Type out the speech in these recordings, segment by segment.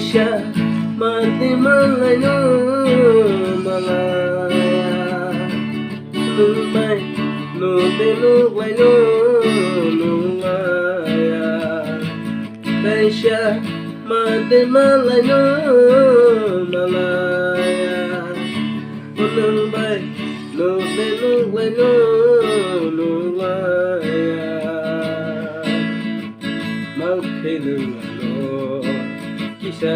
Kaisha mati malayo malaya Lumay Nuti luklayo lumaya Kaisha mati malayo malaya Lumay Nuti luklayo lumaya Magkailangan Kisah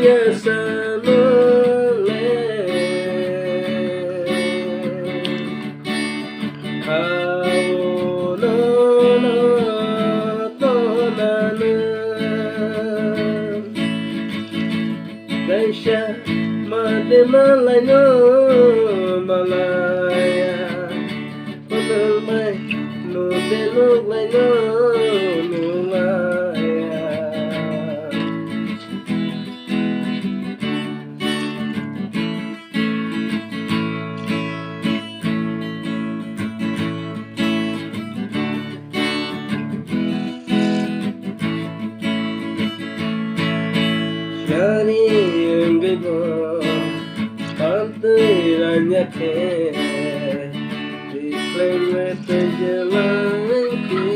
Biasa noleh Kau nono tonanan Kaisha mati malayo malaya Lumay Nuti luklayo lumaya Shani yang gebo Pantirannya ke Diklaim terjalan ke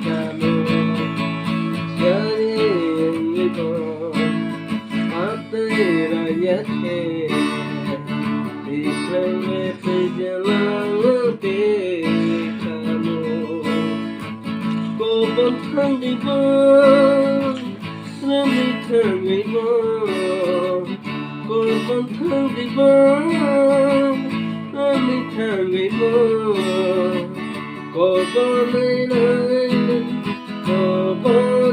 kamu Shani yang gebo Pantirannya ke Diklaim terjalan ke kamu Kau bentang di bawah Ramikan di bawah Kau bentang di bawah Ramikan di bawah Kau boleh naik Kau boleh